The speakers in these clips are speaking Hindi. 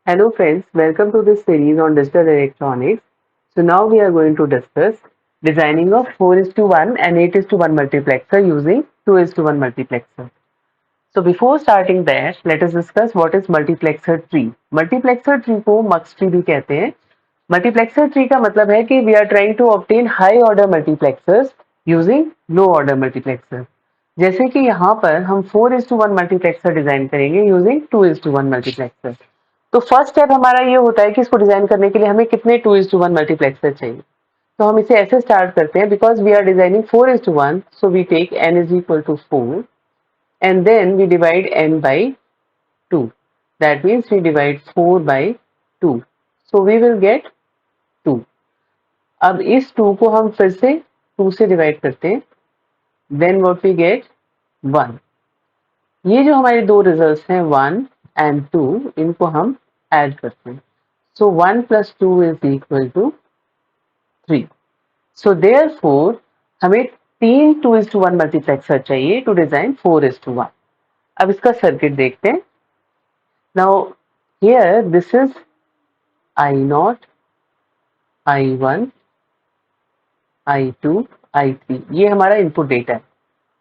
Hello friends, welcome to this series on digital electronics. So now we are going to discuss designing of 4:1 and 8:1 multiplexer using 2:1 multiplexer. So before starting that, let us discuss what is multiplexer tree. Multiplexer tree को mux tree भी कहते हैं. Multiplexer tree का मतलब है कि we are trying to obtain high order multiplexers using low order multiplexer. जैसे कि यहाँ पर हम 4:1 मल्टीप्लेक्सर डिजाइन करेंगे यूजिंग 2:1 मल्टीप्लेक्सर. तो फर्स्ट स्टेप हमारा ये होता है कि इसको डिजाइन करने के लिए हमें कितने 2:1 मल्टीप्लेक्सर चाहिए. तो हम इसे ऐसे स्टार्ट करते हैं because we are designing 4:1 so we take n is equal to 4 and then we divide n by 2. That means we divide 4 by 2. So we will get 2. अब इस 2 को हम फिर से 2 से डिवाइड करते हैं. Then what we get 1. ये जो हमारे दो रिजल्ट्स हैं 1 एंड 2 इनको हम ऐड करते हैं. So 1 plus 2 is equal to 3. So therefore हमें तीन 2:1 मल्टीप्लेक्सर चाहिए टू डिजाइन 4:1. अब इसका सर्किट देखते हैं. Now here this is I0, I1, I2, I3. ये हमारा इनपुट डेटा है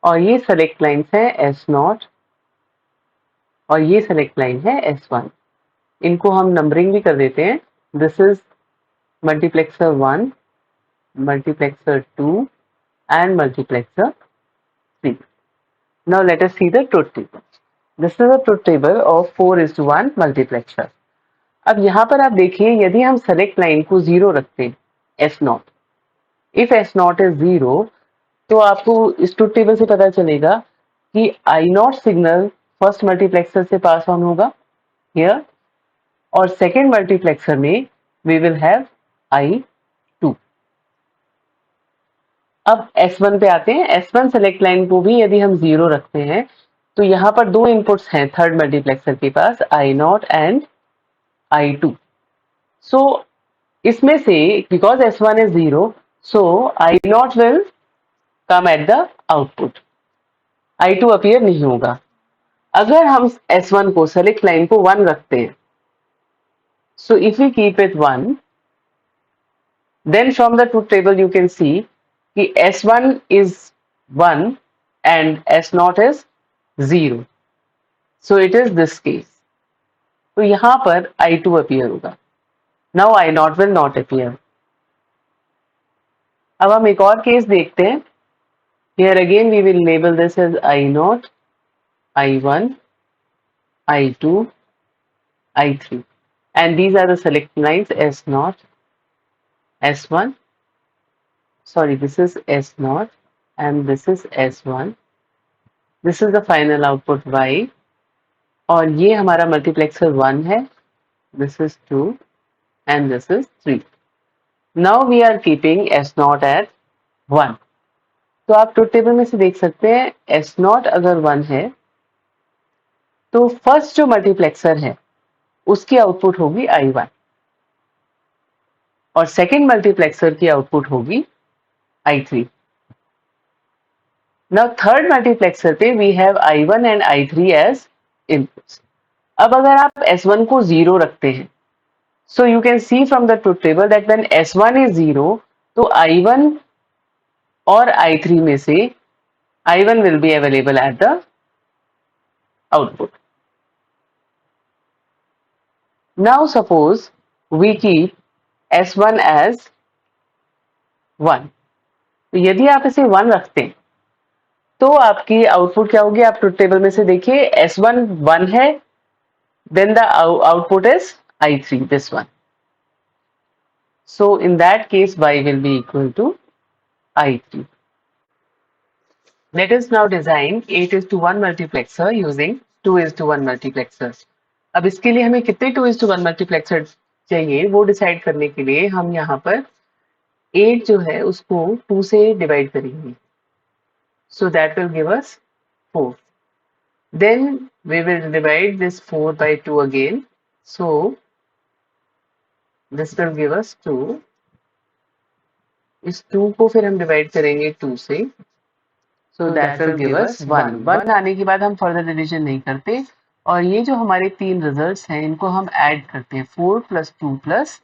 और ये सेलेक्ट लाइन्स है S0 और ये सेलेक्ट लाइन है S1. इनको हम नंबरिंग भी कर देते हैं. This is multiplexer 1, multiplexer 2 and multiplexer 3. Now let us see the truth table. This is a truth table of 4:1 multiplexer. अब यहाँ पर आप देखिए यदि हम सेलेक्ट लाइन को 0 रखते हैं S0, इफ S0 is 0 तो आपको इस ट्रुथ टेबल से पता चलेगा कि I0 सिग्नल फर्स्ट मल्टीप्लेक्सर से पास ऑन होगा हियर और सेकेंड मल्टीप्लेक्सर में वी विल हैव I2. अब S1 पे आते हैं. S1 सेलेक्ट लाइन को भी यदि हम 0 रखते हैं तो यहाँ पर दो इनपुट्स हैं थर्ड मल्टीप्लेक्सर के पास I0 एंड I2. सो इसमें से because S1 is 0 so I0 will come at the output. I2 appear नहीं होगा. अगर हम S1 को सेलेक्ट लाइन को 1 रखते हैं so if we keep it 1 then from the truth table you can see कि S1 is 1 and S0 is 0. So it is this case. तो यहाँ पर I2 अपीयर होगा. Now I0 will not appear. अब हम एक और केस देखते हैं. Here again we will label this as I0, I1, I2, I3. And these are the select lines S0, S1. Sorry, this is S0 and this is S1. This is the final output Y. और ये हमारा मल्टीप्लेक्सर 1 है. This is 2 and this is 3. Now we are keeping S0 at 1. तो आप ट्रुथ टेबल में से देख सकते हैं S0 अगर 1 है तो फर्स्ट जो मल्टीप्लेक्सर है उसकी आउटपुट होगी I1 और सेकेंड मल्टीप्लेक्सर की आउटपुट होगी I3. नाउ थर्ड मल्टीप्लेक्सर पे we have I1 and I3 as inputs. अब अगर आप S1 को 0 रखते हैं so you can see from the truth table that when S1 is 0 तो I1 और I3 में से I1 will be available at the output. Now suppose we keep S1 as 1. तो यदि आप इसे 1 रखते हैं तो आपकी आउटपुट क्या होगी. आप ट्रुथ टेबल में से देखिए S1 1 है then the output is I3, this one. So in that case Y will be equal to I3. Let us now design 8:1 multiplexer using 2:1 multiplexers. अब इसके लिए हमें कितने 2:1 मल्टीप्लेक्सर चाहिए वो डिसाइड करने के लिए हम यहाँ पर 8 जो है उसको 2 से डिवाइड करेंगे. So that will give us 4. Then we will divide this 4 by 2 again. So this will give us 2. इस 2 को फिर हम डिवाइड करेंगे 2 से. So that will give us 1. 1 आने के बाद हम फर्दर डिवीजन नहीं करते. और ये जो हमारे तीन रिजल्ट्स हैं इनको हम ऐड करते हैं 4 + 2 +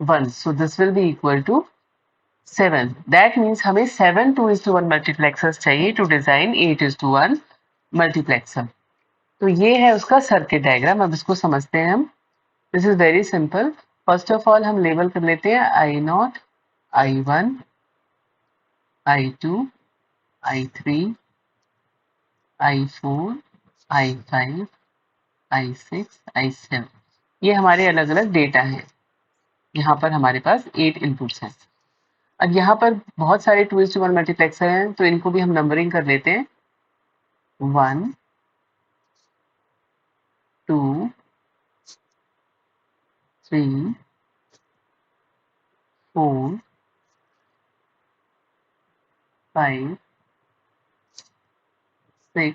1, so this will be equal to 7. That means हमें 7 2:1 मल्टीप्लेक्सर्स चाहिए टू डिजाइन 8:1 मल्टीप्लेक्सर. तो ये है उसका सर्किट डायग्राम. अब इसको समझते हैं हम. This is very simple. First of all हम लेबल कर लेते हैं I0, I1, I2, I3, I4, I5, I6, I7. ये हमारे अलग अलग डेटा हैं. यहाँ पर हमारे पास 8 इनपुट्स हैं. अब यहाँ पर बहुत सारे 2:1 मल्टीप्लेक्सर हैं, तो इनको भी हम नंबरिंग कर लेते हैं. 1, 2, 3, 4, 5, 6,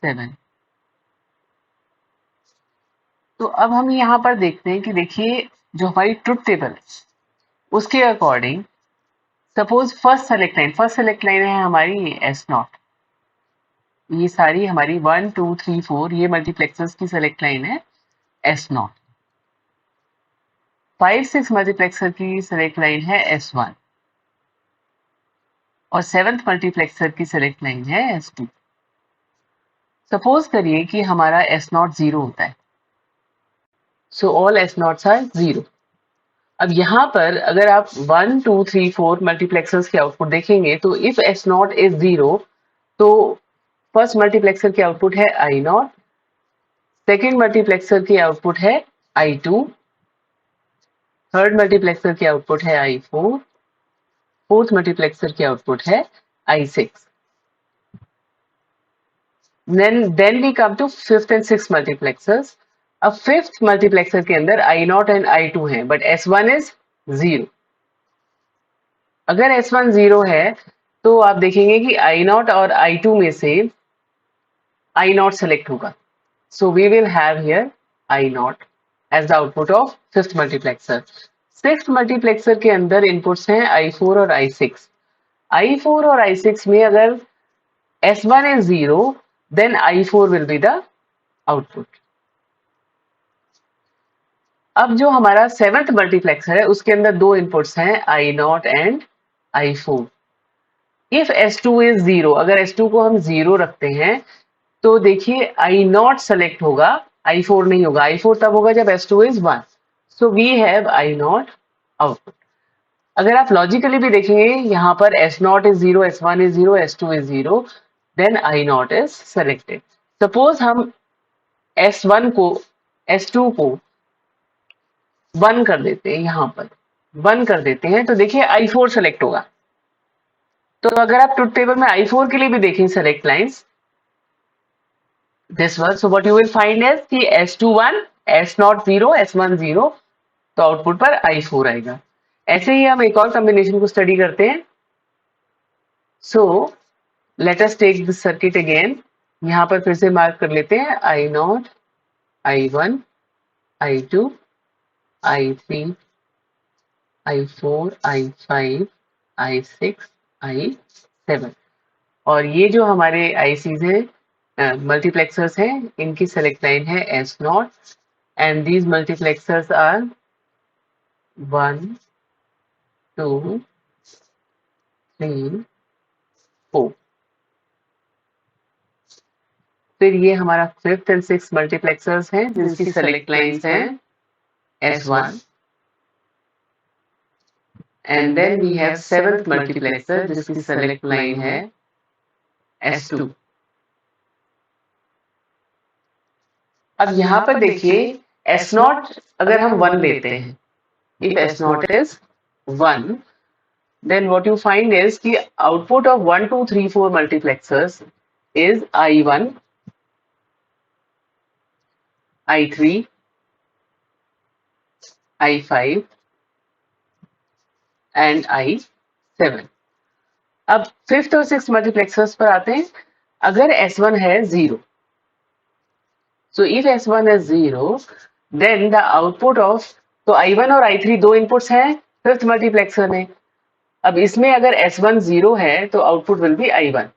7. तो अब हम यहाँ पर देखते हैं कि देखिए जो हमारी ट्रुथ टेबल है उसके according suppose first select line है हमारी S0. ये सारी हमारी 1 2 3 4 ये मल्टीप्लेक्सर्स की सेलेक्ट लाइन है S0. 5 6 मल्टीप्लेक्सर की सेलेक्ट लाइन है S1 और 7th मल्टीप्लेक्सर की सेलेक्ट लाइन है S2. सपोज करिए कि हमारा S0 0 होता है. So all S0s are 0. अब यहाँ पर अगर आप 1 2 3 4 मल्टीप्लेक्सर्स के आउटपुट देखेंगे तो इफ S0 इज 0 तो फर्स्ट मल्टीप्लेक्सर की आउटपुट है I0, सेकेंड मल्टीप्लेक्सर की आउटपुट है I2, थर्ड मल्टीप्लेक्सर की आउटपुट है I4, फोर्थ मल्टीप्लेक्सर की आउटपुट है I6. Then we come to fifth and sixth multiplexers. अब फिफ्थ मल्टीप्लेक्सर के अंदर I0 एंड I2 है बट S1 इज 0. अगर S1 0 है तो आप देखेंगे कि I0 और I2 में से I0 सेलेक्ट होगा. So we will have here I0 as the output of fifth multiplexer. Sixth multiplexer के अंदर इनपुट्स हैं I4 और I6. I4 और I6 में अगर S1 is 0 then I4 will be the output. अब जो हमारा सेवेंथ मल्टीप्लेक्सर है उसके अंदर दो इनपुट्स हैं I0 and I4. If S2 is 0, अगर S2 को हम 0 रखते हैं तो देखिए I0 सेलेक्ट होगा, I4 नहीं होगा. I4 तब होगा जब S2 is 1. So we have I0 output. अगर आप लॉजिकली भी देखेंगे यहाँ पर S0 is 0, S1 is 0, S2 is 0, then I0 is selected. Suppose हम S1 को S2 को 1 कर देते हैं, यहाँ पर 1 कर देते हैं तो देखिए I4 सेलेक्ट होगा. तो अगर आप ट्रुथ टेबल में I4 के लिए भी देखें select lines this one, so what you will find is कि S2 1, S0 0, S1 0, तो आउटपुट पर I4 आएगा. ऐसे ही हम एक और कॉम्बिनेशन को स्टडी करते हैं. So let us take this circuit again. यहाँ पर फिर से मार्क कर लेते हैं I0, I1, I2, I3, I4, I5, I6, I7. और ये जो हमारे ICs हैं मल्टीप्लेक्सर्स हैं इनकी सेलेक्ट लाइन है S0 and these multiplexers are 1 2 3 4. फिर ये हमारा फिफ्थ एंड सिक्स्थ मल्टीप्लेक्सर्स हैं जिसकी सेलेक्ट लाइंस हैं S1 and then we have seventh multiplexer जिसकी सेलेक्ट लाइन है S2. अब यहाँ पर देखिए S0 अगर हम 1 लेते हैं, if S0 is 1, then what you find is कि output of 1 2 3 4 multiplexers is I1, I3, I5 and I7. अब फिफ्थ और सिक्स्थ मल्टीप्लेक्सर्स पर आते हैं. अगर S1 है 0, so if S1 is 0, then the output of, तो I1 और I3 दो इनपुट्स हैं फिफ्थ मल्टीप्लेक्सर में. अब इसमें अगर S1 0 है तो output will be I1.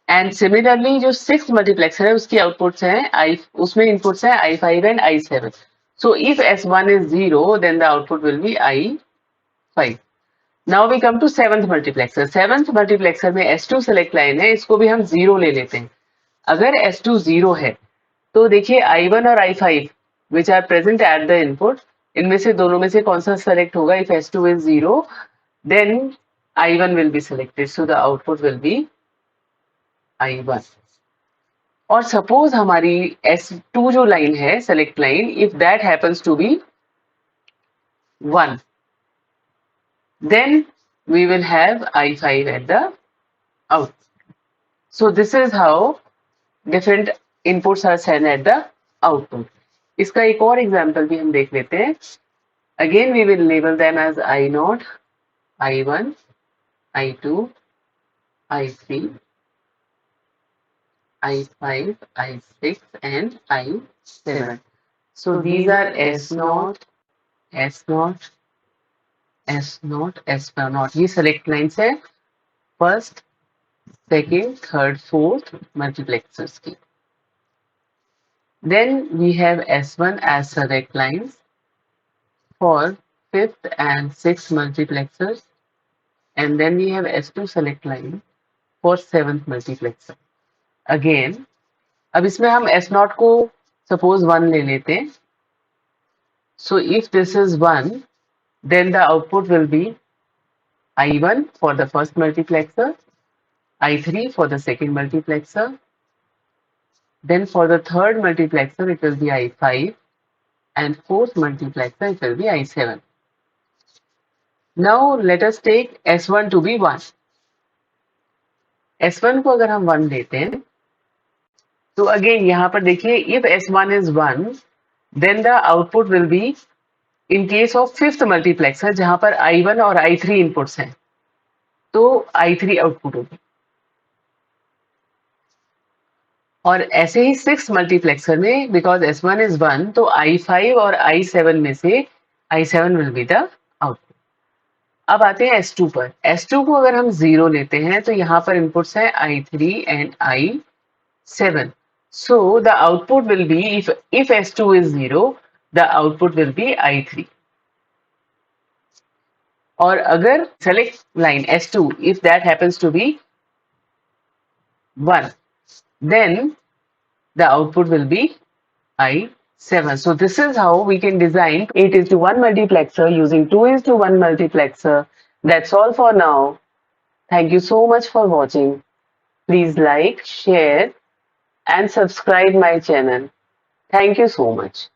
And similarly जो 6 मल्टीप्लेक्सर है उसकी आउटपुट्स हैं आई, उसमें इनपुट्स हैं I5 and I7. So if S1 is 0, then the output will be I5. Now we come to 7th multiplexer. 7th multiplexer में S2 select line है, इसको भी हम 0 ले लेते हैं. अगर S2 0 है तो देखिए I1 और I5 which are present at the input, इनमें से दोनों में से कौन सा select होगा? If S2 is 0, then I1 will be selected. So the output will be I1. और सपोज हमारी S2 जो लाइन है select line, if that happens to be 1, then we will have I5 at the out. So this is how different inputs are sent at the output. इसका एक और एग्जांपल भी हम देख लेते हैं. Again we will label them as I0, I1, I2, I3, I5, I6 and I7. So these are S0, S0, S0, S0. ये select lines है first, second, third, fourth multiplexers की. Then we have S1 as select lines for 5th and 6th multiplexers, and then we have S2 select line for 7th multiplexer. Again, अब इसमें हम S0 को suppose 1 ले लेते हैं. So if this is 1, then the output will be I1 for the first multiplexer, I3 for the second multiplexer, then for the third multiplexer it will be I5, and fourth multiplexer it will be I7. Now let us take S1 to be 1. S1 को अगर हम 1 लेते हैं तो अगेन यहाँ पर देखिए if S1 is 1, then the output will be in case of fifth multiplexer जहाँ पर I1 और I3 inputs हैं तो I3 आउटपुट होगी. और ऐसे ही 6 मल्टीप्लेक्सर में बिकॉज S1 is 1 तो I5 और I7 में से I7 will be the output. अब आते हैं S2 पर. S2 को अगर हम 0 लेते हैं तो यहाँ पर इनपुट्स हैं I3 and I7. So the output will be if S2 is 0, the output will be I3. और अगर select line S2 if that happens to be 1, then the output will be I7. So this is how we can design 8:1 multiplexer using 2:1 multiplexer. That's all for now. Thank you so much for watching. Please like, share and subscribe my channel. Thank you so much.